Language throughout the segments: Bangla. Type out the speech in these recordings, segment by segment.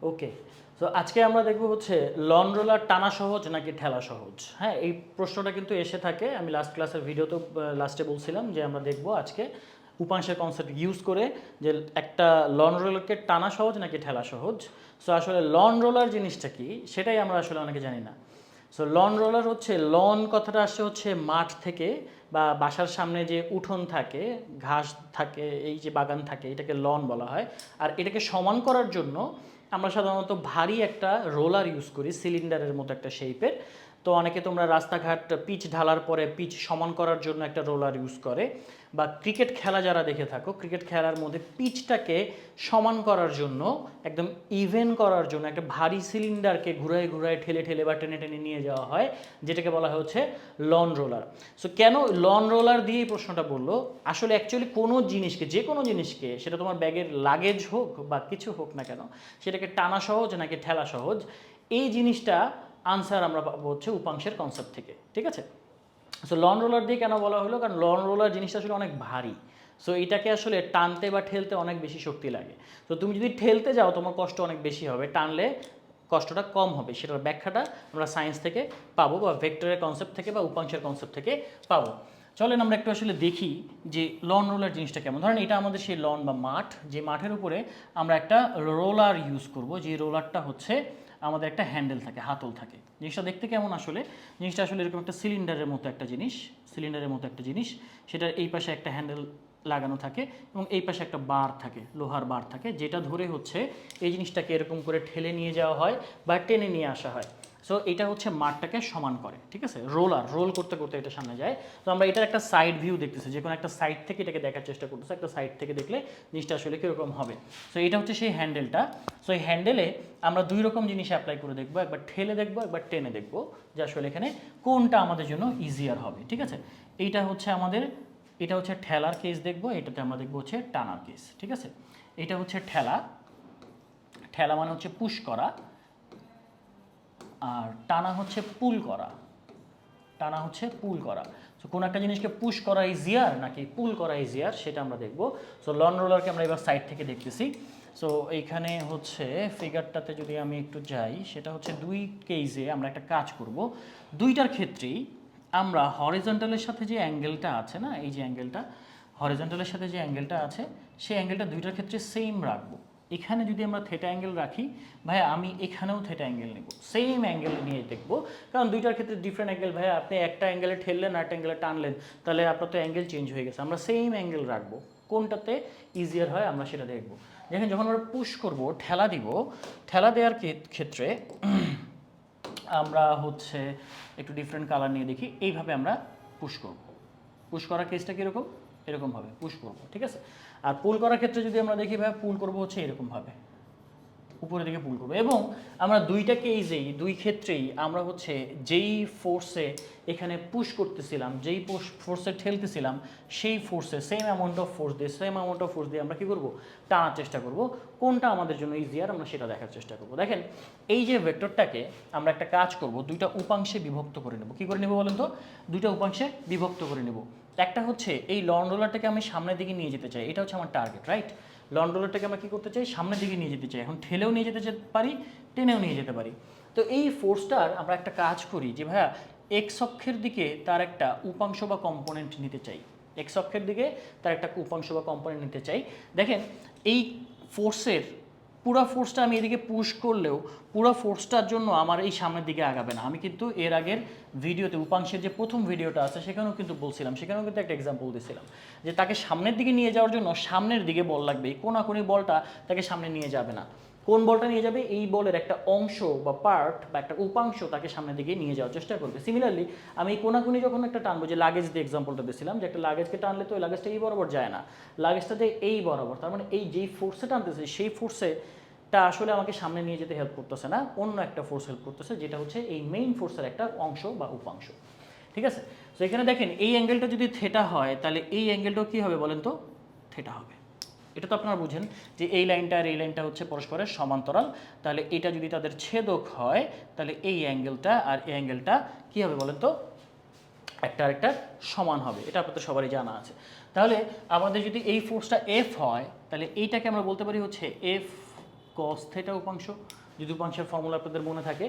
ওকে, তো আজকে আমরা দেখব হচ্ছে লন রোলার টানা সহজ নাকি ঠেলা সহজ। হ্যাঁ, এই প্রশ্নটা কিন্তু এসে থাকে। আমি লাস্ট ক্লাসের ভিডিওতে লাস্টে বলছিলাম যে আমরা দেখব আজকে উপাংশের কনসেপ্ট ইউজ করে যে একটা লন রোলারকে টানা সহজ নাকি ঠেলা সহজ। সো আসলে লন রোলার জিনিসটা কি সেটাই আমরা আসলে অনেকে জানি না। সো লন রোলার হচ্ছে, লন কথাটা আসছে হচ্ছে মাঠ থেকে বা বাসার সামনে যে উঠোন থাকে, ঘাস থাকে, এই যে বাগান থাকে, এটাকে লন বলা হয়। আর এটাকে সমান করার জন্য আমরা সাধারণত ভারী একটা রোলার ইউজ করি, সিলিন্ডারের মতো একটা শেপের। তো অনেকে তোমরা রাস্তাঘাট পিচ ঢালার পরে পিচ সমান করার জন্য একটা রোলার ইউজ করে, বা ক্রিকেট খেলা যারা দেখে থাকো, ক্রিকেট খেলার মধ্যে পিচটাকে সমান করার জন্য, একদম ইভেন করার জন্য একটা ভারী সিলিন্ডারকে ঘুরায় ঘুরায় ঠেলে ঠেলে বা টেনে টেনে নিয়ে যাওয়া হয়, যেটাকে বলা হচ্ছে লন রোলার। সো কেন লন রোলার দিয়ে এই প্রশ্নটা বললো, আসলে অ্যাকচুয়ালি কোনো জিনিসকে, যে কোনো জিনিসকে, সেটা তোমার ব্যাগের লাগেজ হোক বা কিছু হোক না কেন, সেটাকে টানা সহজ নাকি ঠেলা সহজ, এই জিনিসটা আনসার আমরা পাবো হচ্ছে উপাংশের কনসেপ্ট থেকে। ঠিক আছে, সো লন রোলার দিয়ে কেন বলা হলো, কারণ লন রোলার জিনিসটা আসলে অনেক ভারী। সো এটাকে আসলে টানতে বা ঠেলতে অনেক বেশি শক্তি লাগে। তো তুমি যদি ঠেলতে যাও তোমার কষ্ট অনেক বেশি হবে, টানলে কষ্টটা কম হবে। সেটার ব্যাখ্যাটা আমরা সায়েন্স থেকে পাবো, বা ভেক্টরের কনসেপ্ট থেকে বা উপাংশের কনসেপ্ট থেকে পাবো। চলেন আমরা একটু আসলে দেখি যে লন রোলার জিনিসটা কেমন। ধরেন এটা আমাদের সেই লন বা মাঠ, যে মাঠের উপরে আমরা একটা রোলার ইউজ করব, যে রোলারটা হচ্ছে আমাদের একটা হ্যান্ডেল থাকে, হাতল থাকে। জিনিসটা দেখতে কেমন আসলে, জিনিসটা আসলে এরকম একটা সিলিন্ডারের মতো একটা জিনিস, সিলিন্ডারের মতো একটা জিনিস, সেটার এই পাশে একটা হ্যান্ডেল লাগানো থাকে এবং এই পাশে একটা বার থাকে, লোহার বার থাকে, যেটা ধরে হচ্ছে এই জিনিসটাকে এরকম করে ঠেলে নিয়ে যাওয়া হয় বা টেনে নিয়ে আসা হয়। সো এটা হচ্ছে মাঠটাকে সমান করে। ঠিক আছে, রোলার রোল করতে করতে এটা সামনে যায়। তো আমরা এটার একটা সাইড ভিউ দেখতেছি, যে কোনো একটা সাইড থেকে এটাকে দেখার চেষ্টা করতেছি, একটা সাইড থেকে দেখলে জিনিসটা আসলে কীরকম হবে। সো এটা হচ্ছে সেই হ্যান্ডেলটা। সো এই হ্যান্ডেলে আমরা দুই রকম জিনিস অ্যাপ্লাই করে দেখবো, একবার ঠেলে দেখবো, একবার টেনে দেখবো, যে আসলে এখানে কোনটা আমাদের জন্য ইজিয়ার হবে। ঠিক আছে, এইটা হচ্ছে আমাদের, এটা হচ্ছে ঠেলার কেস দেখবো, এটাতে আমরা দেখবো হচ্ছে টানার কেস। ঠিক আছে, এটা হচ্ছে ঠেলা, ঠেলা মানে হচ্ছে পুশ করা, আর টানা হচ্ছে পুল করা, টানা হচ্ছে পুল করা। সো কোনো একটা জিনিসকে পুশ করা ইজিয়ার নাকি পুল করা ইজিয়ার, সেটা আমরা দেখবো। সো লন রোলারকে আমরা এবার সাইড থেকে দেখতেছি। সো এইখানে হচ্ছে ফিগারটাতে যদি আমি একটু যাই, সেটা হচ্ছে দুই কেসে আমরা একটা কাজ করব। দুইটার ক্ষেত্রেই আমরা হরিজন্টালের সাথে যে অ্যাঙ্গেলটা আছে না, এই যে অ্যাঙ্গেলটা, হরিজন্টালের সাথে যে অ্যাঙ্গেলটা আছে, সেই অ্যাঙ্গেলটা দুইটার ক্ষেত্রে সেম রাখবো। এখানে যদি আমরা থেটা অ্যাঙ্গেল রাখি, ভাইয়া আমি এখানেও থেটা অ্যাঙ্গেল নেব, সেম অ্যাঙ্গেল নিয়ে দেখবো। কারণ দুইটার ক্ষেত্রে ডিফারেন্ট অ্যাঙ্গেল। ভাইয়া আপনি একটা অ্যাঙ্গেলে ঠেললেন আর একটা অ্যাঙ্গেলে টানলেন, তাহলে আপনার তো অ্যাঙ্গেল চেঞ্জ হয়ে গেছে। আমরা সেম অ্যাঙ্গেল রাখবো, কোনটাতে ইজিয়ার হয় আমরা সেটা দেখবো। দেখেন যখন আমরা পুশ করব, ঠেলা দিব, ঠেলা দেওয়ার ক্ষেত্রে আমরা হচ্ছে একটু ডিফারেন্ট কালার নিয়ে দেখি, এইভাবে আমরা পুশ করব। পুশ করার কেসটা কীরকম, এরকমভাবে পুশ করব। ঠিক আছে, আর পুল করার ক্ষেত্রে যদি আমরা দেখি, ভাই পুল করব হচ্ছে এরকমভাবে, উপরের দিকে পুল করবো। এবং আমরা দুইটা কেসেই, দুই ক্ষেত্রেই আমরা হচ্ছে যেই ফোর্সে এখানে পুশ করতেছিলাম, যেই ফোর্সে ঠেলতেছিলাম, সেই ফোর্সে সেম অ্যামাউন্ট অফ ফোর্স দিয়ে, সেম অ্যামাউন্ট অফ ফোর্স দিয়ে আমরা কী করবো, টানার চেষ্টা করব। কোনটা আমাদের জন্য ইজিয়ার আমরা সেটা দেখার চেষ্টা করব। দেখেন এই যে ভেক্টরটাকে আমরা একটা কাজ করব, দুইটা উপাংশে বিভক্ত করে নেব। কী করে নেব বলেন তো, দুইটা উপাংশে বিভক্ত করে নেব। একটা হচ্ছে এই লন রোলারটাকে আমি সামনের দিকে নিয়ে যেতে চাই, এটা হচ্ছে আমার টার্গেট, রাইট। লন রোলারটাকে আমরা কী করতে চাই, সামনের দিকে নিয়ে যেতে চাই। এখন ঠেলেও নিয়ে যেতে পারি, টেনেও নিয়ে যেতে পারি। তো এই ফোর্সটার আমরা একটা কাজ করি যে ভাইয়া এক্স অক্ষের দিকে তার একটা উপাংশ বা কম্পোনেন্ট নিতে চাই, এক্স অক্ষের দিকে তার একটা উপাংশ বা কম্পোনেন্ট নিতে চাই। দেখেন এই ফোর্সের পুরো ফোর্সটা আমি এদিকে পুশ করলেও পুরো ফোর্সটার জন্য আমার এই সামনের দিকে আগাবে না। আমি কিন্তু এর আগের ভিডিওতে উপাংশের যে প্রথম ভিডিওটা আছে সেখানেও কিন্তু বলছিলাম, সেখানেও কিন্তু একটা এক্সাম্পল দিয়েছিলাম যে তাকে সামনের দিকে নিয়ে যাওয়ার জন্য সামনের দিকে বল লাগবে, এই কোনাকুনি বলটা তাকে সামনে নিয়ে যাবে না। কোন বলটা নিয়ে যাবে, এই বলের একটা অংশ বা পার্ট বা একটা উপাংশ তাকে সামনের দিকে নিয়ে যাওয়ার চেষ্টা করবে। সিমিলারলি আমি এই কোনাকুনি যখন একটা টানবো, যে লাগেজ দিয়ে এক্সাম্পলটা দিয়েছিলাম, যে একটা লাগেজকে টানলে তো ওই লাগেজটা এই বরাবর যায় না, লাগেজটা যে এই বরাবর, তার মানে এই যেই ফোর্সে টানতেছে সেই ফোর্সেটা আসলে আমাকে সামনে নিয়ে যেতে হেল্প করতেছে না, অন্য একটা ফোর্স হেল্প করতেছে, যেটা হচ্ছে এই মেইন ফোর্সের একটা অংশ বা উপাংশ। ঠিক আছে, তো এখানে দেখেন এই অ্যাঙ্গেলটা যদি থেটা হয়, তাহলে এই অ্যাঙ্গেলটাও কী হবে বলেন তো, থেটা হবে। এটা তো আপনারা বুঝেন যে এই লাইনটা আর এই লাইনটা হচ্ছে পরস্পরের সমান্তরাল, তাহলে এটা যদি তাদের ছেদক হয়, তাহলে এই অ্যাঙ্গেলটা আর এই অ্যাঙ্গেলটা কী হবে বলেন তো, একটা আরেকটা সমান হবে। এটা আপনাদের সবারই জানা আছে। তাহলে আমাদের যদি এই ফোর্সটা এফ হয়, তাহলে এইটাকে আমরা বলতে পারি হচ্ছে এফ কস থিটা উপাংশ। যদি উপাংশের ফর্মুলা আপনাদের মনে থাকে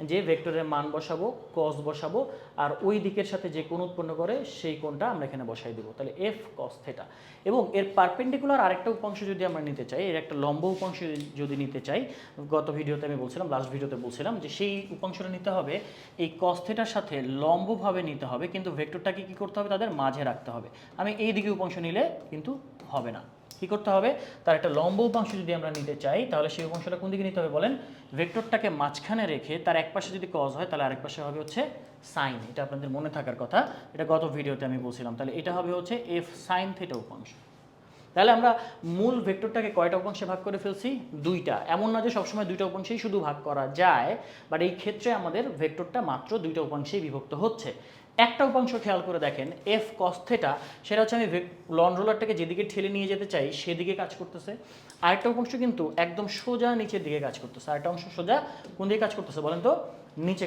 যে ভেক্টরের মান বসাবো, কস বসাবো, আর ওই দিকের সাথে যে কোণ উৎপন্ন করে সেই কোণটা আমরা এখানে বসাই দেবো, তাহলে এফ কস থিটা। এবং এর পারপেন্ডিকুলার আরেকটা উপাংশ যদি আমরা নিতে চাই, এর একটা লম্ব উপাংশ যদি নিতে চাই, গত ভিডিওতে আমি বলছিলাম, লাস্ট ভিডিওতে বলছিলাম যে সেই উপাংশটা নিতে হবে এই কস থিটার সাথে লম্বভাবে নিতে হবে, কিন্তু ভেক্টরটাকে কী করতে হবে, তাদের মাঝে রাখতে হবে। আমি এই দিকে উপাংশ নিলে কিন্তু হবে না, কী করতে হবে, তার একটা লম্ব উপাংশ যদি আমরা নিতে চাই তাহলে সেই উপাংশটা কোন দিকে নিতে হবে বলেন, ভেক্টরটাকে মাঝখানে রেখে তার এক পাশে যদি কজ হয় তাহলে আরেক পাশে হবে হচ্ছে সাইন। এটা আপনাদের মনে থাকার কথা, এটা গত ভিডিওতে আমি বলছিলাম। তাহলে এটা হবে হচ্ছে এফ সাইন থিটা উপাংশ। তাহলে আমরা মূল ভেক্টরটাকে কয়টা উপাংশে ভাগ করে ফেলছি, দুইটা। এমন না যে সবসময় দুইটা উপাংশেই শুধু ভাগ করা যায়, বাট এই ক্ষেত্রে আমাদের ভেক্টরটা মাত্র দুইটা উপাংশেই বিভক্ত হচ্ছে। একটা উপাংশ খেয়াল করে দেখেন, এফ কস থিটা, সেটা হচ্ছে আমি লন রোলারটাকে যেদিকে ঠেলে নিয়ে যেতে চাই সেদিকে কাজ করতেছে। আরেকটা উপাংশ কিন্তু একদম সোজা নিচের দিকে কাজ করতেছে, আরেকটা অংশ সোজা কোন দিকে কাজ করতেছে বলেন তো, নিচে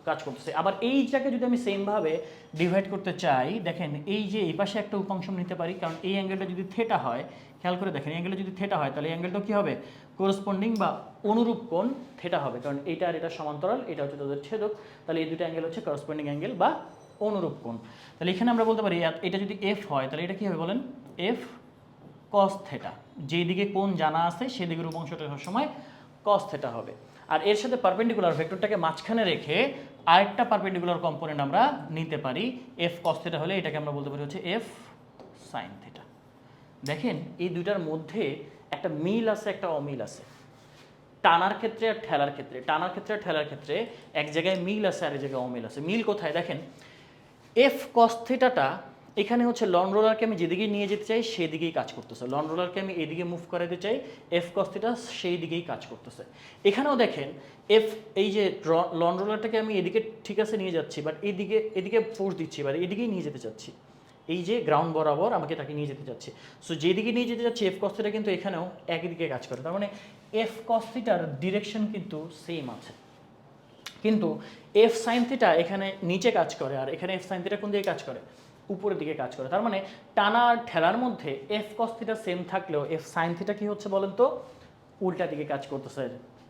কাজ করতেছে। আবার এইটাকে যদি আমি সেমভাবে ডিভাইড করতে চাই, দেখেন এই যে এই পাশে একটা উপাংশ নিতে পারি, কারণ এই অ্যাঙ্গেলটা যদি থিটা হয়, খেয়াল করে দেখেন এই অ্যাঙ্গেলটা যদি থিটা হয় তাহলে এই অ্যাঙ্গেলটা কী হবে, করসপন্ডিং বা অনুরূপ কোণ থিটা হবে, কারণ এইটা আর এটা সমান্তরাল, এটা হচ্ছে তাদের ছেদক, তাহলে এই দুটো অ্যাঙ্গেল হচ্ছে করসপন্ডিং অ্যাঙ্গেল বা অনুরূপ কোণ। তাহলে এখানে আমরা বলতে পারি এটা যদি এফ হয় তাহলে এটা কী হবে বলেন, এফ কস থিটা। যেই দিকে কোণ জানা আছে সেই দিকের উপাংশটা সবসময় কস থিটা হবে। আর এর সাথে পারপেন্ডিকুলার ভেক্টরটাকে মাঝখানে রেখে আরেকটা পারপেন্ডিকুলার কম্পোনেন্ট আমরা নিতে পারি, এফ কস থিটা হলে এটাকে আমরা বলতে পারি হচ্ছে এফ সাইন থিটা। দেখেন এই দুইটার মধ্যে একটা মিল আছে, একটা অমিল আছে। টানার ক্ষেত্রে আর ঠেলার ক্ষেত্রে, টানার ক্ষেত্রে আর ঠেলার ক্ষেত্রে এক জায়গায় মিল আছে আর এক জায়গায় অমিল আছে। মিল কোথায় দেখেন, এফ কস থিটাটা এখানে হচ্ছে লন রোলারকে আমি যেদিকে নিয়ে যেতে চাই সেদিকেই কাজ করতেছে, লন রোলারকে আমি এদিকে মুভ করাতে চাই, এফ কস থিটা সেই দিকেই কাজ করতেছে। এখানেও দেখেন এফ, এই যে লন রোলারটাকে আমি এদিকে ঠিক আছে নিয়ে যাচ্ছি, বাট এদিকে ফোর্স দিচ্ছি, বাট এদিকেই নিয়ে যেতে চাচ্ছি, এই যে গ্রাউন্ড বরাবর আমাকে তাকে নিয়ে যেতে চাচ্ছি। সো যেদিকে নিয়ে যেতে চাচ্ছি এফ কস থিটা কিন্তু এখানেও একই দিকে কাজ করে, তার মানে এফ কস থিটার ডিরেকশন কিন্তু সেম আছে। কিন্তু এফ সাইন থিটা এখানে নিচে কাজ করে, আর এখানে এফ সাইন থিটা কোন দিকে কাজ করে, উপরের দিকে কাজ করে। তার মানে টানা আর ঠেলার মধ্যে এফ কস থিটা সেম থাকলেও এফ সাইন থিটা কি হচ্ছে বলেন তো, উল্টা দিকে কাজ করতেছে।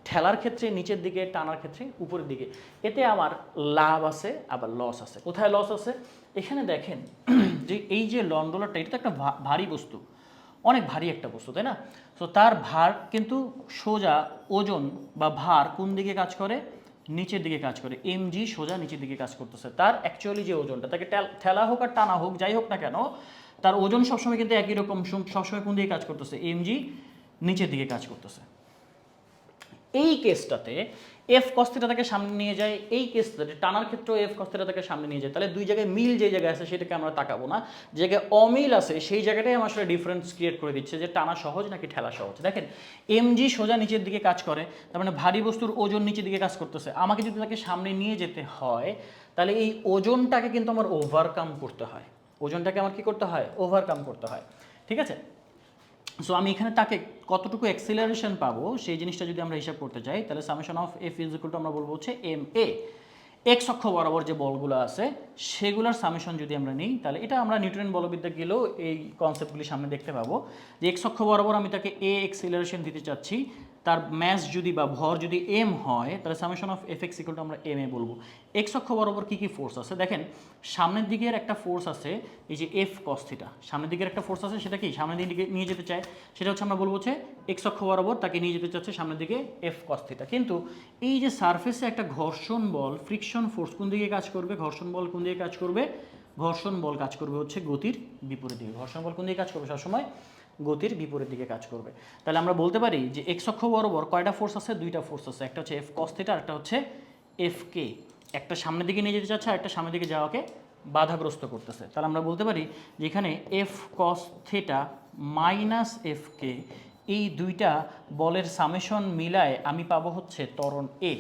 ঠেলার ক্ষেত্রে নিচের দিকে, টানার ক্ষেত্রে উপরের দিকে। এতে আমার লাভ আছে আবার লস আছে। কোথায় লস আছে, এখানে দেখেন যে এই যে লন রোলারটা, এটা তো একটা ভারী বস্তু, অনেক ভারী একটা বস্তু, তাই না? তো তার ভার কিন্তু সোজা, ওজন বা ভার কোন দিকে কাজ করে, নিচের দিকে কাজ করে। এমজি সোজা নিচের দিকে কাজ করতেছে। তার অ্যাকচুয়ালি যে ওজনটা, তাকে ঠেলা হোক আর টানা হোক, যাই হোক না কেন, তার ওজন সবসময় কিন্তু একই রকম, সবসময় কোন দিকে কাজ করতেছে, এমজি নিচের দিকে কাজ করতেছে। এই কেসটাতে এফ কস থিটা তাকে সামনে নিয়ে যায়, এই কেসটাতে টানার ক্ষেত্রেও এফ কস থিটা তাকে সামনে নিয়ে যায়। তাহলে দুই জায়গায় মিল যে জায়গায় আছে সেটাকে আমরা তাকাবো না, যে জায়গায় অমিল আছে সেই জায়গাটাই আমার আসলে ডিফারেন্স ক্রিয়েট করে দিচ্ছে যে টানা সহজ নাকি ঠেলা সহজ। দেখেন এমজি সোজা নিচের দিকে কাজ করে, তার মানে ভারী বস্তুর ওজন নিচের দিকে কাজ করতেছে। আমাকে যদি তাকে সামনে নিয়ে যেতে হয় তাহলে এই ওজনটাকে কিন্তু আমার ওভারকাম করতে হয়, ওজনটাকে আমার কি করতে হয়, ওভারকাম করতে হয়, ঠিক আছে? সো আমি এখানে তাকে কতটুকু অ্যাক্সিলারেশন পাবো সেই জিনিসটা যদি আমরা হিসাব করতে চাই, তাহলে summation of F is equal to আমরা বলবো হচ্ছে এম এ, এক্স অক্ষ বরাবর যে বলগুলো আছে সেগুলোর সামেশন যদি আমরা নিই, তাহলে এটা আমরা নিউটন বলবিদ্যা গেলেও এই কনসেপ্টগুলি সামনে দেখতে পাবো যে এক্স অক্ষ বরাবর আমি তাকে এ অ্যাক্সিলারেশন দিতে চাচ্ছি, তার ম্যাস যদি বা ভর যদি এম হয় তাহলে summation of F x equal to আমরা এম এ বলবো। এক্স অক্ষ বরাবর কী কী ফোর্স আছে দেখেন, সামনের দিকের একটা ফোর্স আছে এই যে এফ কস থিটা, সামনের দিকের একটা ফোর্স আছে, সেটা কি সামনের দিকে নিয়ে যেতে চায়, সেটা হচ্ছে আমরা বলবো হচ্ছে এক্স অক্ষ বরাবর তাকে নিয়ে যেতে চাচ্ছে সামনের দিকে এফ কস থিটা। কিন্তু এই যে সারফেসে একটা ঘর্ষণ বল, ফ্রিকশন ফোর্স কোন দিকে কাজ করবে, ঘর্ষণ বল কোন দিকে কাজ করবে, ঘর্ষণ বল কাজ করবে হচ্ছে গতির বিপরীত দিকে। ঘর্ষণ বল কোন দিকে কাজ করবে, সবসময় গতির বিপরীত দিকে কাজ করবে। তাহলে আমরা বলতে পারি যে এক্স অক্ষ বরাবর কয়টা ফোর্স আছে, দুইটা ফোর্স আছে, একটা হচ্ছে এফ কস থিটা আর একটা হচ্ছে এফ কে। একটা সামনের দিকে নিয়ে যেতে চাচ্ছে আর একটা সামনের দিকে যাওয়াকে বাধাগ্রস্ত করতেছে। তাহলে আমরা বলতে পারি যে এখানে F cos theta minus F K, এই দুইটা বলের সামেশন মিলায় আমি পাবো হচ্ছে ত্বরণ এ,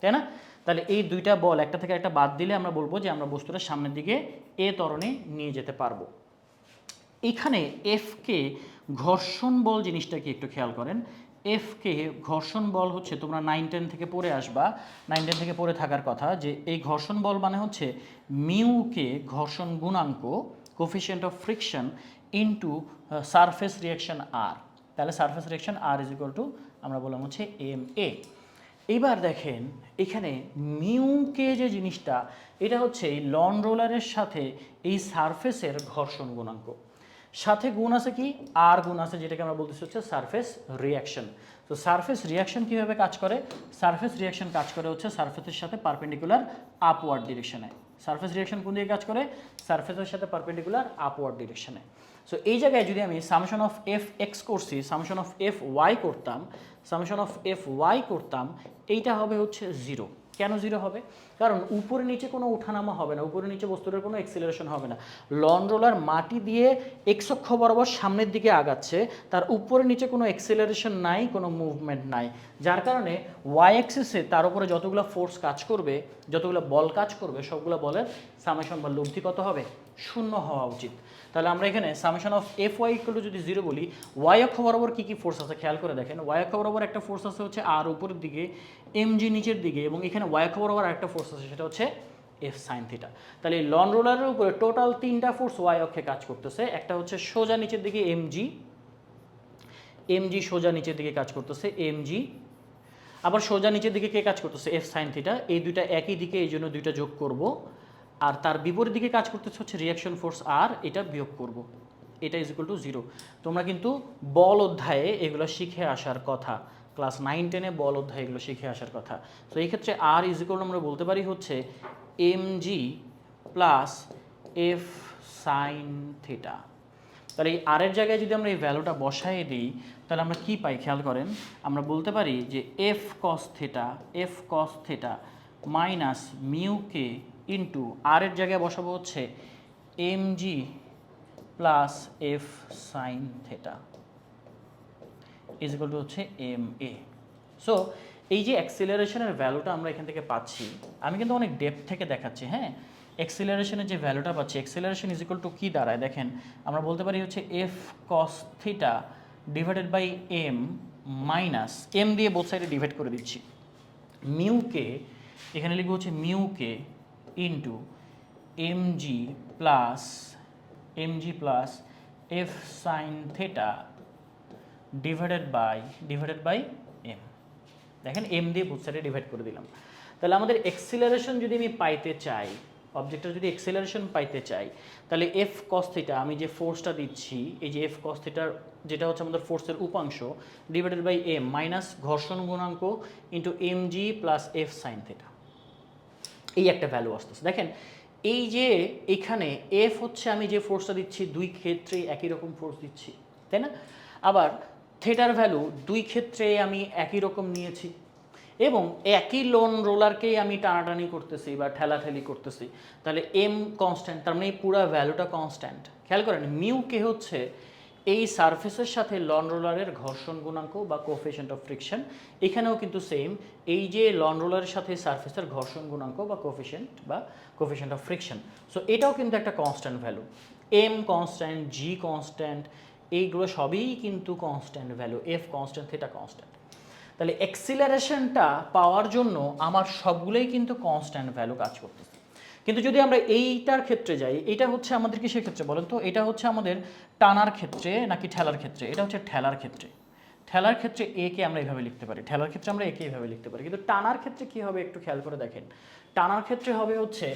তাই না? তাহলে এই দুইটা বল একটা থেকে একটা বাদ দিলে আমরা বলবো যে আমরা বস্তুটা সামনের দিকে এ ত্বরণে নিয়ে যেতে পারবো। এখানে এফকে ঘর্ষণ বল জিনিসটা কি একটু খেয়াল করেন, এফকে ঘর্ষণ বল হচ্ছে তোমরা 9-10 থেকে পড়ে আসবা, 9-10 থেকে পড়ে থাকার কথা যে এই ঘর্ষণ বল মানে হচ্ছে মিউকে ঘর্ষণ গুণাঙ্ক, coefficient of friction into surface reaction R. তাহলে surface reaction R is equal to আমরা বললাম হচ্ছে এম এ। এইবার দেখেন এখানে মিউকে যে জিনিসটা, এটা হচ্ছে এই লন রোলারের সাথে এই সারফেসের ঘর্ষণ গুণাঙ্ক, সাথে গুণ আছে কি আর গুণ আছে, যেটাকে আমরা বলতেছি হচ্ছে সারফেস রিয়াকশন। তো সারফেস রিয়াকশন কীভাবে কাজ করে? সারফেস রিয়াকশন কাজ করে হচ্ছে সারফেসের সাথে পারপেন্ডিকুলার আপওয়ার্ড ডিরেকশনে। সারফেস রিয়াকশন কোন দিকে কাজ করে? সারফেসের সাথে পারপেন্ডিকুলার আপওয়ার্ড ডিরেকশনে। সো এই জায়গায় যদি আমি সামেশন অফ এফ এক্স করছি, সামেশন অফ এফ ওয়াই করতাম, সামেশন অফ এফ ওয়াই করতাম, এইটা হবে হচ্ছে 0। কেন 0 হবে? কারণ উপরে নিচে কোনো ওঠানামা হবে না, উপরে নিচে বস্তুটার কোনো এক্সিলারেশন হবে না। লন রোলার মাটি দিয়ে এক্স অক্ষ বরাবর সামনের দিকে আগাচ্ছে, তার উপরে নিচে কোনো এক্সিলারেশন নাই, কোনো মুভমেন্ট নাই, যার কারণে ওয়াই অ্যাক্সিসে তার উপরে যতগুলো ফোর্স কাজ করবে, যতগুলো বল কাজ করবে, সবগুলো বলের সামেশন বা লব্ধি কত হবে? 0 হওয়া উচিত। তাহলে আমরা এখানে summation of F Y equal to যদি 0 বলি, ওয়াই অক্ষ বরাবর কী কী ফোর্স আছে খেয়াল করে দেখেন। ওয়াই অক্ষ বরাবর একটা ফোর্স আছে হচ্ছে আর উপরের দিকে, এম জি নিচের দিকে, এবং এখানে ওয়াই অক্ষ বরাবর আরেকটা ফোর্স আছে, সেটা হচ্ছে এফ সাইন থিটা। তাহলে এই লন রোলারের উপরে টোটাল 3টা ফোর্স ওয়াই অক্ষে কাজ করতেছে। একটা হচ্ছে সোজা নিচের দিকে এম জি সোজা নিচের দিকে কাজ করতেছে এম জি, আবার সোজা নিচের দিকে কে কাজ করতেছে? F sine theta. এই দুইটা একই দিকে, এই জন্য দুইটা যোগ করব। আর তার বিপরীত দিকে কাজ করতেছে হচ্ছে রিয়াকশন ফোর্স আর, এটা বিয়োগ করব। এটা ইজ ইকুয়াল টু 0। তোমরা কিন্তু বল অধ্যায়ে এগুলো শিখে আসার কথা, ক্লাস 9-10-এ বল অধ্যায়ে এগুলো শিখে আসার কথা। তো এই ক্ষেত্রে আর ইজ ইকুয়াল আমরা বলতে পারি হচ্ছে M G plus F sine theta. তাহলে এই আর এর জায়গায় যদি আমরা এই ভ্যালুটা বসাই দিই, তাহলে আমরা কি পাই খেয়াল করেন। আমরা বলতে পারি যে F cos theta minus mu K into R এর জায়গায় বসাবো হচ্ছে M G plus F sine theta is equal to হচ্ছে এম এ। সো এই যে অ্যাক্সিলারেশনের ভ্যালুটা আমরা এখান থেকে পাচ্ছি, আমি কিন্তু অনেক ডেপথ থেকে দেখাচ্ছি, হ্যাঁ। অ্যাক্সিলারেশনের যে ভ্যালুটা পাচ্ছি, অ্যাক্সিলারেশন ইজ ইকুয়াল টু কী দাঁড়ায় দেখেন। আমরা বলতে পারি হচ্ছে F cos theta divided by M minus, M দিয়ে বোথ সাইডে ডিভাইড করে দিচ্ছি, মিউকে এখানে লিখবো হচ্ছে মিউকে into M G plus F sine theta divided by M. দেখেন এম দিয়ে বোথ সাইডে ডিভাইড করে দিলাম। তাহলে আমাদের এক্সিলারেশন যদি আমি পাইতে চাই, অবজেক্টটা যদি এক্সিলারেশন পাইতে চাই, তাহলে এফ কস থিটা, আমি যে ফোর্সটা দিচ্ছি, এই যে এফ কস থিটার যেটা হচ্ছে আমাদের ফোর্সের উপাংশ, ডিভাইডেড বাই এম মাইনাস ঘর্ষণ গুণাঙ্ক into M G plus F sine theta, এই একটা ভ্যালু আসতেছে। দেখেন এই যে এখানে এফ হচ্ছে আমি যে ফোর্সটা দিচ্ছি, দুই ক্ষেত্রেই একই রকম ফোর্স দিচ্ছি, তাই না? আবার থিটার ভ্যালু দুই ক্ষেত্রে আমি একই রকম নিয়েছি, এবং একই লোন রোলারকেই আমি টানাটানি করতেছি বা ঠেলাঠেলি করতেছি। তাহলে এম কনস্ট্যান্ট, তার মানে এই পুরো ভ্যালুটা কনস্ট্যান্ট। খেয়াল করেন মিউ কে হচ্ছে এই সারফেসের সাথে লন রোলারের ঘর্ষণ গুণাঙ্ক বা কোএফিশিয়েন্ট অফ ফ্রিকশন। এখানেও কিন্তু সেম, এই যে লন রোলারের সাথে সারফেসের ঘর্ষণ গুণাঙ্ক বা কোএফিশিয়েন্ট অফ ফ্রিকশন। সো এটাও কিন্তু একটা কনস্ট্যান্ট ভ্যালু। এম কনস্ট্যান্ট, জি কনস্ট্যান্ট, এইগুলো সবই কিন্তু constant value. F constant, theta constant. তাহলে অ্যাক্সিলারেশনটা পাওয়ার জন্য আমার সবগুলোই কিন্তু কনস্ট্যান্ট ভ্যালু কাজ করতেছে। কিন্তু যদি আমরা এইটার ক্ষেত্রে যাই, এটা হচ্ছে আমাদের কিসের ক্ষেত্রে বলেন তো? এটা হচ্ছে আমাদের টানার ক্ষেত্রে নাকি ঠেলার ক্ষেত্রে? এটা হচ্ছে ঠেলার ক্ষেত্রে। ঠেলার ক্ষেত্রে এ কে আমরা এইভাবে লিখতে পারি, ঠেলার ক্ষেত্রে আমরা একে এইভাবে লিখতে পারি। কিন্তু টানার ক্ষেত্রে কি হবে একটু খেয়াল করে দেখেন। টানার ক্ষেত্রে হবে হচ্ছে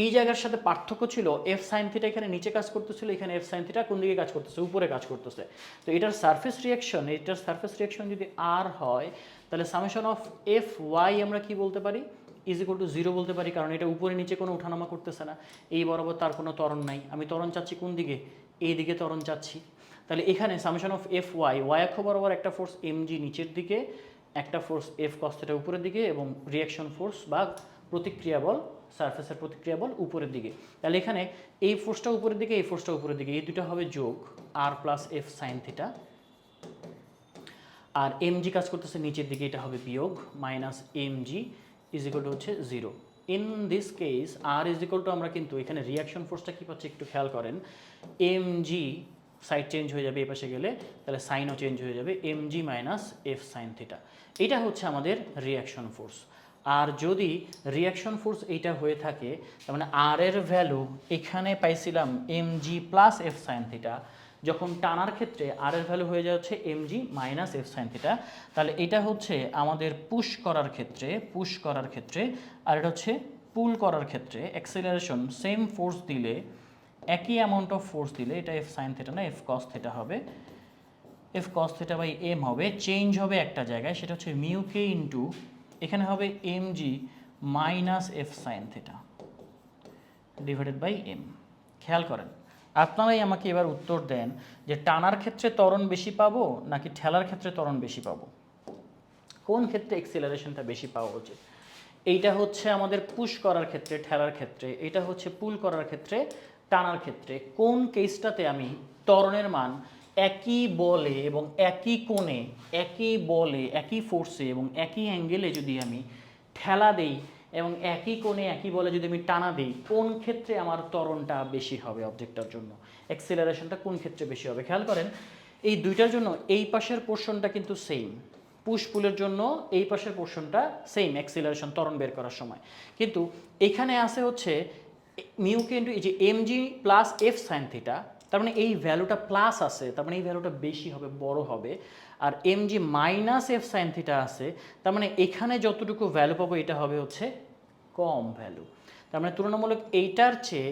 এই জায়গার সাথে পার্থক্য ছিল, এফ সাইন থিটা এখানে নিচে কাজ করতেছিল, এখানে এফ সাইন থিটা কোন দিকে কাজ করতেছে? উপরে কাজ করতেছে। তো এটার সারফেস রিয়াকশন যদি আর হয়, তাহলে সামেশন অফ এফ ওয়াই আমরা কি বলতে পারি? ইজ ইকুয়াল টু 0 বলতে পারি, কারণ এটা উপরে নিচে কোনো ওঠানামা করতেছে না, এই বরাবর তার কোনো ত্বরণ নাই। আমি ত্বরণ চাচ্ছি কোন দিকে? এই দিকে ত্বরণ চাচ্ছি। তাহলে এখানে সামেশন অফ এফ ওয়াই অক্ষ বরাবর একটা ফোর্স এম জি নিচের দিকে, একটা ফোর্স এফ কস থিটা উপরের দিকে, এবং রিয়াকশন ফোর্স বা প্রতিক্রিয়া বল, সারফেসের প্রতিক্রিয়া বল উপরের দিকে। তাহলে এখানে এই ফোর্সটা উপরের দিকে, এই ফোর্সটা উপরের দিকে, এই দুটো হবে যোগ R plus F sine theta, আর এম জি কাজ করতেছে নিচের দিকে, এটা হবে বিয়োগ minus M G is equal to হচ্ছে 0। In this case R is equal to আমরা কিন্তু এখানে রিয়াকশন ফোর্সটা কী পাচ্ছি একটু খেয়াল করেন। এম জি সাইড চেঞ্জ হয়ে যাবে এ পাশে গেলে, তাহলে সাইনও চেঞ্জ হয়ে যাবে, M G minus F sine theta. এটা হচ্ছে আমাদের রিয়াকশন ফোর্স। আর যদি রিয়াকশন ফোর্স এইটা হয়ে থাকে, তার মানে আর এর ভ্যালু এখানে পাইছিলাম M G plus F sine theta, যখন টানার ক্ষেত্রে আর এর ভ্যালু হয়ে যাচ্ছে mg minus F sine theta, তাহলে এটা হচ্ছে আমাদের পুশ করার ক্ষেত্রে, আর এটা হচ্ছে পুল করার ক্ষেত্রে অ্যাক্সিলারেশন সেম ফোর্স দিলে, একই অ্যামাউন্ট অফ ফোর্স দিলে, এটা এফ সাইন থিটা না এফ কস থিটা হবে, F cos theta by M হবে, চেঞ্জ হবে একটা জায়গায়, সেটা হচ্ছে মিউ কে ইন্টু এখানে হবে mg minus F sine theta divided by M. খেয়াল করেন, আপনারাই আমাকে এবার উত্তর দেন যে টানার ক্ষেত্রে ত্বরণ বেশি পাবো নাকি ঠেলার ক্ষেত্রে ত্বরণ বেশি পাবো, কোন ক্ষেত্রে এক্সিলারেশনটা বেশি পাওয়া উচিত? এইটা হচ্ছে আমাদের পুশ করার ক্ষেত্রে ঠেলার ক্ষেত্রে, এটা হচ্ছে পুল করার ক্ষেত্রে টানার ক্ষেত্রে, কোন কেসটাতে আমি ত্বরণের মান একই বলে এবং একই কোণে, একই বলে একই ফোর্সে এবং একই অ্যাঙ্গেলে যদি আমি ঠেলা দেই এবং একই কোণে একই বলে যদি আমি টানা দিই, কোন ক্ষেত্রে আমার ত্বরণটা বেশি হবে অবজেক্টটার জন্য, অ্যাক্সিলারেশনটা কোন ক্ষেত্রে বেশি হবে? খেয়াল করেন এই দুইটার জন্য এই পাশের পোর্শনটা কিন্তু সেম, পুশ পুলের জন্য এই পাশের পোর্শনটা সেম অ্যাক্সিলারেশন ত্বরণ বের করার সময়, কিন্তু এখানে আছে হচ্ছে মিউকে ইন্টু এই যে mg plus F sine theta, তার মানে এই ভ্যালুটা প্লাস আছে, তার মানে এই ভ্যালুটা বেশি হবে, বড় হবে, আর mg minus F sine theta আছে, তার মানে এখানে যতটুকু ভ্যালু পাবো এটা হবে হচ্ছে কম ভ্যালু, তার মানে তুলনামূলক এইটার চেয়ে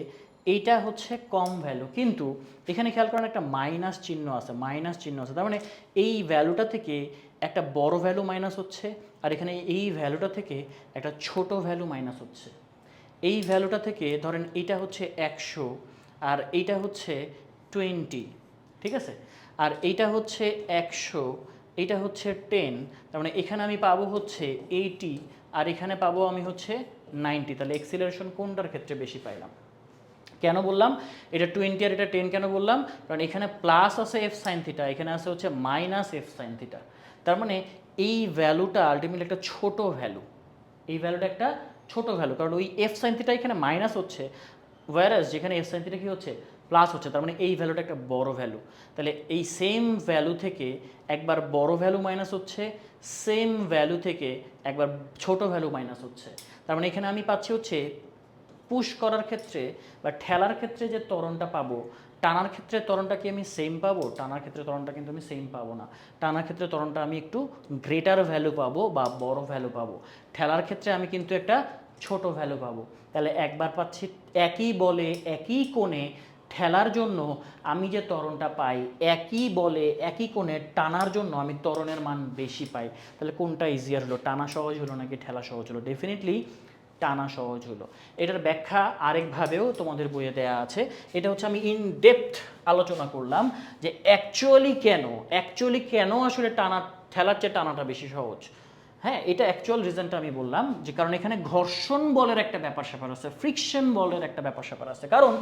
এইটা হচ্ছে কম ভ্যালু, কিন্তু এখানে খেয়াল করেন একটা মাইনাস চিহ্ন আছে, তার মানে এই ভ্যালুটা থেকে একটা বড় ভ্যালু মাইনাস হচ্ছে, আর এখানে এই ভ্যালুটা থেকে একটা ছোট ভ্যালু মাইনাস হচ্ছে, এই ভ্যালুটা থেকে ধরেন এইটা হচ্ছে 100 আর এইটা হচ্ছে 20, ঠিক আছে, আর এইটা হচ্ছে 100, এইটা হচ্ছে 10, তার মানে এখানে আমি পাবো হচ্ছে 80 আর এখানে পাবো আমি হচ্ছে 90, তাহলে এক্সিলারেশন কোনটার ক্ষেত্রে বেশি পাইলাম? কেন বললাম এটা 20 আর এটা 10 কেন বললাম? কারণ এখানে প্লাস আছে এফ সাইন থিটা, এখানে আছে হচ্ছে মাইনাস এফ সাইন থিটা, তার মানে এই ভ্যালুটা আলটিমেটলি একটা ছোট ভ্যালু, এই ভ্যালুটা একটা ছোট ভ্যালু, কারণ ওই এফ সাইন থিটা এখানে মাইনাস হচ্ছে, ওয়ারাস যেখানে এফ সাইন থিটা কি হচ্ছে প্লাস হচ্ছে, তার মানে এই ভ্যালুটা একটা বড় ভ্যালু, তাহলে এই সেম ভ্যালু থেকে একবার বড় ভ্যালু মাইনাস হচ্ছে, সেম ভ্যালু থেকে একবার ছোট ভ্যালু মাইনাস হচ্ছে, তার মানে এখানে আমি পাচ্ছি হচ্ছে পুশ করার ক্ষেত্রে বা ঠেলার ক্ষেত্রে যে ত্বরণটা পাবো, টানার ক্ষেত্রে ত্বরণটা কি আমি সেম পাবো? টানার ক্ষেত্রে ত্বরণটা কিন্তু আমি সেম পাবো না, টানার ক্ষেত্রে ত্বরণটা আমি একটু গ্রেটার ভ্যালু পাবো বা বড় ভ্যালু পাবো, ঠেলার ক্ষেত্রে আমি কিন্তু একটা ছোট ভ্যালু পাবো, তাহলে একবার পাচ্ছি একই বলে একই কোণে ঠেলার জন্য আমি যে ত্বরণটা পাই, একই বলে একই কোণে টানার জন্য আমি ত্বরণের মান বেশি পাই, তাহলে কোনটা ইজিয়ার হলো, টানা সহজ হলো নাকি ঠেলা সহজ হলো? ডেফিনেটলি টানা সহজ হলো। এটার ব্যাখ্যা আরেকভাবেও তোমাদের বইয়ে দেয়া আছে, এটা হচ্ছে আমি ইন ডেপথ আলোচনা করলাম যে অ্যাকচুয়ালি কেন আসলে টানা ঠেলার চেয়ে টানাটা বেশি সহজ। হ্যাঁ, এটা অ্যাকচুয়াল রিজনটা আমি বললাম যে কারণ এখানে ঘর্ষণ বলের একটা ব্যাপার স্যাপার আছে, ফ্রিকশন বলের একটা ব্যাপার স্যাপার আছে, কারণ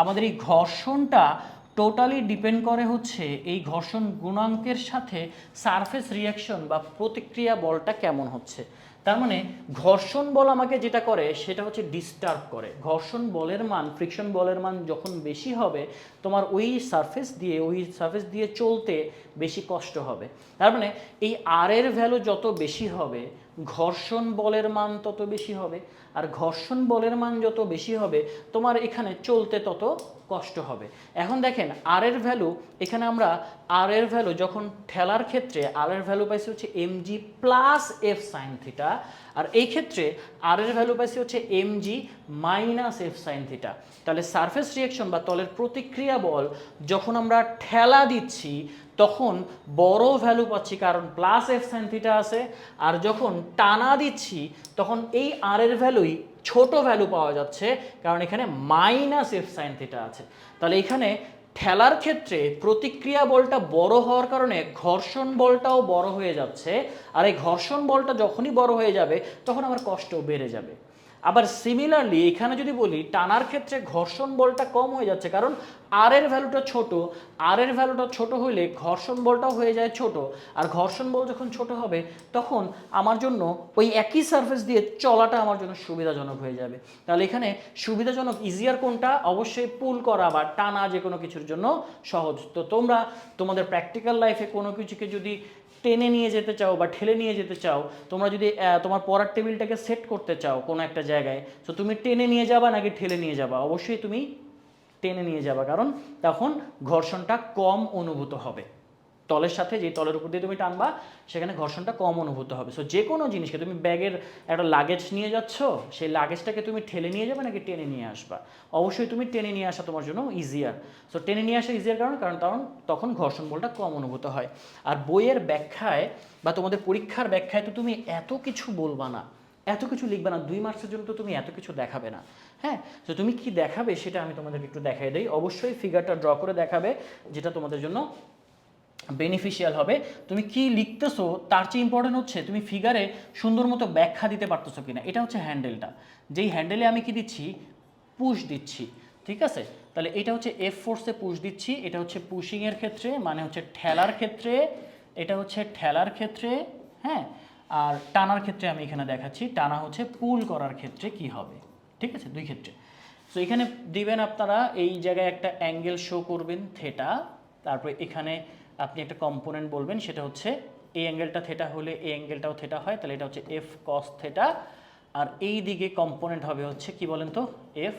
আমাদের এই ঘর্ষণটা টোটালি ডিপেন্ড করে হচ্ছে এই ঘর্ষণ গুণাঙ্কের সাথে সারফেস রিয়াকশন বা প্রতিক্রিয়া বলটা কেমন হচ্ছে, তার মানে ঘর্ষণ বল আমাকে যেটা করে সেটা হচ্ছে ডিস্টার্ব করে, ঘর্ষণ বলের মান ফ্রিকশন বলের মান যখন বেশি হবে তোমার ওই সারফেস দিয়ে চলতে বেশি কষ্ট হবে, তার মানে এই আর এর ভ্যালু যত বেশি হবে ঘর্ষণ বলের মান তত বেশি হবে, আর ঘর্ষণ বলের মান যত বেশি হবে তোমার এখানে চলতে তত কষ্ট হবে। এখন দেখেন আর এর ভ্যালু, এখানে আমরা আর এর ভ্যালু যখন ঠেলার ক্ষেত্রে আর এর ভ্যালু পাইছি হচ্ছে mg plus F sine theta, আর এই ক্ষেত্রে আর এর ভ্যালু পাইছি হচ্ছে mg minus F sine theta, তাহলে সারফেস রিয়াকশন বা তলের প্রতিক্রিয়া বল যখন আমরা ঠেলা দিচ্ছি তখন বড় ভ্যালু পাচ্ছি কারণ প্লাস এফ সাইন থিটা আছে, আর যখন টানা দিচ্ছি তখন এই আর এর ভ্যালুই ছোট ভ্যালু পাওয়া যাচ্ছে কারণ এখানে মাইনাস এফ সাইন থিটা আছে, তাহলে এখানে ঠেলার ক্ষেত্রে প্রতিক্রিয়া বলটা বড় হওয়ার কারণে ঘর্ষণ বলটাও বড় হয়ে যাচ্ছে, আর এই ঘর্ষণ বলটা যখনই বড় হয়ে যাবে তখন আমার কষ্টও বেড়ে যাবে। আবার সিমিলারলি এখানে যদি বলি টানার ক্ষেত্রে ঘর্ষণ বলটা কম হয়ে যাচ্ছে কারণ আর এর ভ্যালুটা ছোট হইলে ঘর্ষণ বলটাও হয়ে যায় ছোট, আর ঘর্ষণ বল যখন ছোট হবে তখন আমার জন্য ওই একই সারফেস দিয়ে চলাটা আমার জন্য সুবিধাজনক হয়ে যাবে, তাহলে এখানে সুবিধাজনক ইজিয়ার কোনটা? অবশ্যই পুল করা বা টানা যে কোনো কিছুর জন্য সহজ। তো তোমরা তোমাদের প্র্যাকটিক্যাল লাইফে কোনো কিছুকে যদি টেনে নিয়ে যেতে চাও বা ঠেলে নিয়ে যেতে চাও, তোমরা যদি তোমার পড়ার টেবিলটাকে সেট করতে চাও কোনো একটা জায়গায়, তো তুমি টেনে নিয়ে যাবা নাকি ঠেলে নিয়ে যাবা? অবশ্যই তুমি টেনে নিয়ে যাবা, কারণ তখন ঘর্ষণটা কম অনুভূত হবে। তলের সাথে যে তলের উপর দিয়ে তুমি টানবা সেখানে ঘর্ষণটা কম অনুভূত হবে। সো যে কোনো জিনিসকে তুমি ব্যাগের একটা লাগেজ নিয়ে যাচ্ছ, সেই লাগেজটাকে তুমি ঠেলে নিয়ে যাবে নাকি টেনে নিয়ে আসবা? অবশ্যই তুমি টেনে নিয়ে আসা তোমার জন্য ইজিয়ার। সো টেনে নিয়ে আসা ইজিয়ার কারণ তখন ঘর্ষণ বলটা কম অনুভূত হয়। আর বইয়ের ব্যাখ্যায় বা তোমাদের পরীক্ষার ব্যাখ্যায় তো তুমি এত কিছু বলবা না, এত কিছু লিখবে না, 2 মার্কসের জন্য তো তুমি এত কিছু দেখাবে না। হ্যাঁ, তো তুমি কি দেখাবে সেটা আমি তোমাদেরকে একটু দেখাই দিই। অবশ্যই ফিগারটা ড্র করে দেখাবে, যেটা তোমাদের জন্য বেনিফিশিয়াল হবে। তুমি কি লিখতেছো তার চেয়ে ইম্পর্টেন্ট হচ্ছে তুমি ফিগারে সুন্দর মতো ব্যাখ্যা দিতে পারতেছো কিনা। এটা হচ্ছে হ্যান্ডেলটা, যেই হ্যান্ডেলে আমি কি দিচ্ছি, পুশ দিচ্ছি। ঠিক আছে, তাহলে এটা হচ্ছে এফ ফোর্সে পুশ দিচ্ছি, এটা হচ্ছে পুশিংয়ের ক্ষেত্রে, মানে হচ্ছে ঠেলার ক্ষেত্রে, এটা হচ্ছে ঠেলার ক্ষেত্রে। হ্যাঁ, আর টানার ক্ষেত্রে আমি এখানে দেখাচ্ছি, টানা হচ্ছে পুল করার ক্ষেত্রে কি হবে। ঠিক আছে, দুই ক্ষেত্রে। সো এখানে দিবেন আপনারা এই জায়গায় একটা অ্যাঙ্গেল শো করবেন থেটা, তারপরে এখানে আপনি একটা কম্পোনেন্ট বলবেন, সেটা হচ্ছে এই অ্যাঙ্গেলটা থেটা হলে এই অ্যাঙ্গেলটাও থেটা হয়, তাহলে এটা হচ্ছে এফ কস থেটা। আর এই দিকে কম্পোনেন্ট হবে হচ্ছে কি বলেন তো, এফ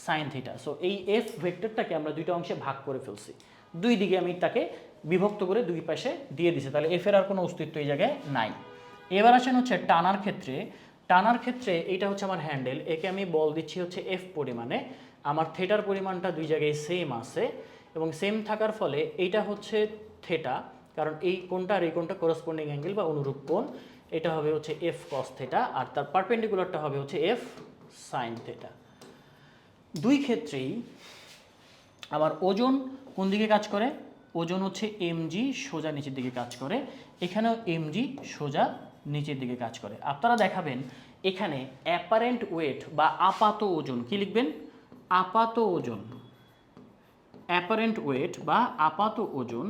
সাইন থিটা। সো এই এফ ভেক্টরটাকে আমরা দুইটা অংশে ভাগ করে ফেলছি, দুই দিকে আমি তাকে বিভক্ত করে দুই পাশে দিয়ে দিছি, তাহলে এফ এর আর কোনো অস্তিত্ব এই জায়গায় নাই। এবার আসেন হচ্ছে টানার ক্ষেত্রে। টানার ক্ষেত্রে এইটা হচ্ছে আমার হ্যান্ডেল, একে আমি বল দিচ্ছি হচ্ছে এফ পরিমাণে, আমার থেটার পরিমাণটা দুই জায়গায় সেম আছে, এবং সেম থাকার ফলে এইটা হচ্ছে থেটা, কারণ এই কোণটা আর এই কোণটা করসপন্ডিং অ্যাঙ্গেল বা অনুরূপ কোণ। এটা হবে হচ্ছে এফ কস থেটা, আর তার পারপেন্ডিকুলারটা হবে হচ্ছে এফ সাইন থেটা। দুই ক্ষেত্রেই আমার ওজন কোন দিকে কাজ করে, ওজন হচ্ছে এমজি সোজা নিচের দিকে কাজ করে, এখানেও এমজি সোজা নিচের দিকে কাজ করে। আপনারা দেখাবেন এখানে অ্যাপারেন্ট ওয়েট বা আপাত ওজন, কি লিখবেন, আপাত ওজন, অ্যাপারেন্ট ওয়েট বা আপাত ওজন।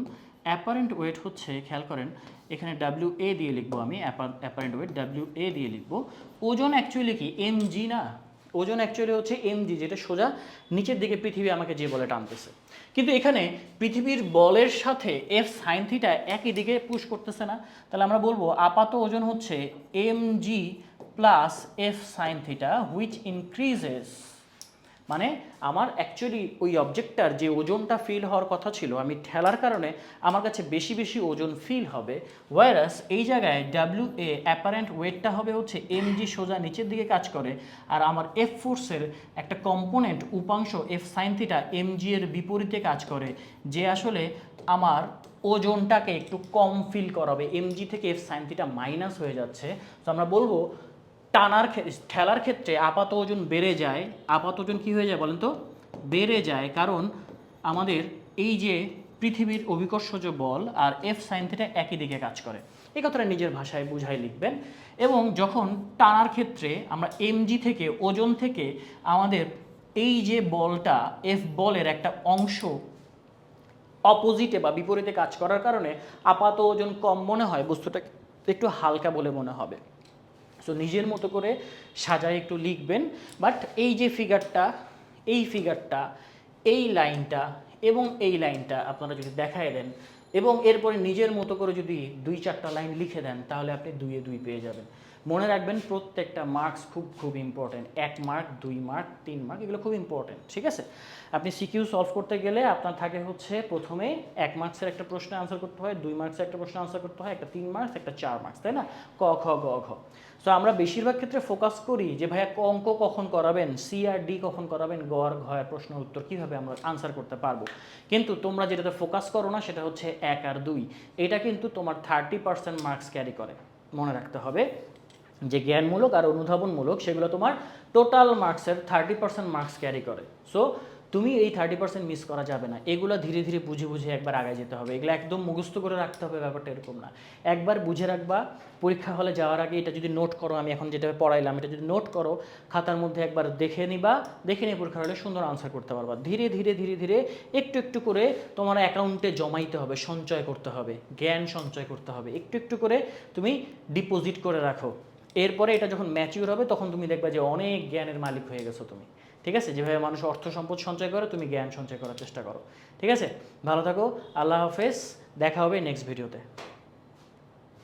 অ্যাপারেন্ট ওয়েট হচ্ছে, খেয়াল করেন এখানে ডাব্লিউ এ দিয়ে লিখবো আমি, অ্যাপারেন্ট ওয়েট ডাব্লিউ এ দিয়ে লিখবো। ওজন অ্যাকচুয়ালি কি এমজি না, ওজন অ্যাকচুয়ালি হচ্ছে এমজি, যেটা সোজা নিচের দিকে পৃথিবী আমাকে যে বলে টানতেছে। কিন্তু এখানে পৃথিবীর বলের সাথে এফ সাইন থিটা একই দিকে পুশ করতেছে না, তাহলে আমরা বলবো আপাত ওজন হচ্ছে MG plus F sine theta which increases, মানে আমার অ্যাকচুয়ালি ওই অবজেক্টটার যে ওজনটা ফিল হওয়ার কথা ছিল, আমি ঠেলার কারণে আমার কাছে বেশি বেশি ওজন ফিল হবে। ওয়ারাস এই জায়গায় ডাব্লিউ এ অ্যাপারেন্ট ওয়েটটা হবে হচ্ছে এমজি সোজা নিচের দিকে কাজ করে, আর আমার এফ ফোর্সের একটা কম্পোনেন্ট উপাংশ এফ সাইন থিটা এমজি এর বিপরীতে কাজ করে, যে আসলে আমার ওজনটাকে একটু কম ফিল করাবে, এমজি থেকে এফ সাইন থিটা মাইনাস হয়ে যাচ্ছে। তো আমরা বলবো ঠেলার ক্ষেত্রে আপাত ওজন বেড়ে যায়। আপাত ওজন কী হয়ে যায় বলেন তো, বেড়ে যায়, কারণ আমাদের এই যে পৃথিবীর অভিকর্ষজ বল আর এফ সাইন থিটা একই দিকে কাজ করে। এই কথাটা নিজের ভাষায় বুঝাই লিখবেন। এবং যখন টানার ক্ষেত্রে আমরা এমজি থেকে, ওজন থেকে আমাদের এই যে বলটা এফ বলের একটা অংশ অপোজিটে বা বিপরীতে কাজ করার কারণে আপাত ওজন কম মনে হয়, বস্তুটা একটু হালকা বলে মনে হবে। সো নিজের মতো করে সাজায় একটু লিখবেন। বাট এই যে ফিগারটা, এই ফিগারটা, এই লাইনটা এবং এই লাইনটা আপনারা যদি দেখায় দেন এবং এরপরে নিজের মতো করে যদি 2-4টা লাইন লিখে দেন, তাহলে আপনি 2-এ 2 পেয়ে যাবেন। মনে রাখবেন প্রত্যেকটা মার্কস খুব খুব ইম্পর্টেন্ট। 1 মার্ক, 2 মার্ক, 3 মার্ক, এগুলো খুব ইম্পর্টেন্ট। ঠিক আছে, আপনি সিকিউ সলভ করতে গেলে আপনার থাকে হচ্ছে প্রথমে 1 মার্কসের একটা প্রশ্ন আনসার করতে হয়, 2 মার্কসের একটা প্রশ্ন আনসার করতে হয়, একটা 3 মার্কস, একটা 4 মার্কস, তাই না, ক খ গ ঘ। সো আমরা বেশিরভাগ ক্ষেত্রে ফোকাস করি যে ভাইয়া অঙ্ক কখন করাবেন, সি আর ডি কখন করাবেন, গ আর ঘ এর প্রশ্নের উত্তর কীভাবে আমরা আনসার করতে পারবো। কিন্তু তোমরা যেটাতে ফোকাস করো না সেটা হচ্ছে 1 আর 2। এটা কিন্তু তোমার 30% মার্কস ক্যারি করে। মনে রাখতে হবে যে জ্ঞানমূলক আর অনুধাবনমূলক সেগুলো তোমার টোটাল মার্কসের 30% মার্কস ক্যারি করে। সো তুমি এই 30% মিস করা যাবে না। এগুলো ধীরে ধীরে বুঝে বুঝে একবার আগে যেতে হবে। এগুলো একদম মুখস্থ করে রাখতে হবে, ব্যাপারটা এরকম না। একবার বুঝে রাখবা, পরীক্ষা হলে যাওয়ার আগে এটা যদি নোট করো, আমি এখন যেটা পড়াইলাম এটা যদি নোট করো, খাতার মধ্যে একবার দেখে নিবা, দেখে নিয়ে পরীক্ষা হলে সুন্দর আনসার করতে পারবা। ধীরে ধীরে ধীরে ধীরে একটু একটু করে তোমার অ্যাকাউন্টে জমাইতে হবে, সঞ্চয় করতে হবে, জ্ঞান সঞ্চয় করতে হবে। একটু একটু করে তুমি ডিপোজিট করে রাখো। এরপরে এটা যখন ম্যাচিউর হবে তখন তুমি দেখবা যে অনেক জ্ঞানের মালিক হয়ে গেছো তুমি। ঠিক আছে, যেভাবে মানুষ অর্থ সম্পদ সঞ্চয় করে তুমি জ্ঞান সঞ্চয় করার চেষ্টা করো। ঠিক আছে, ভালো থাকো, আল্লাহ হাফেজ, দেখা হবে নেক্সট ভিডিওতে।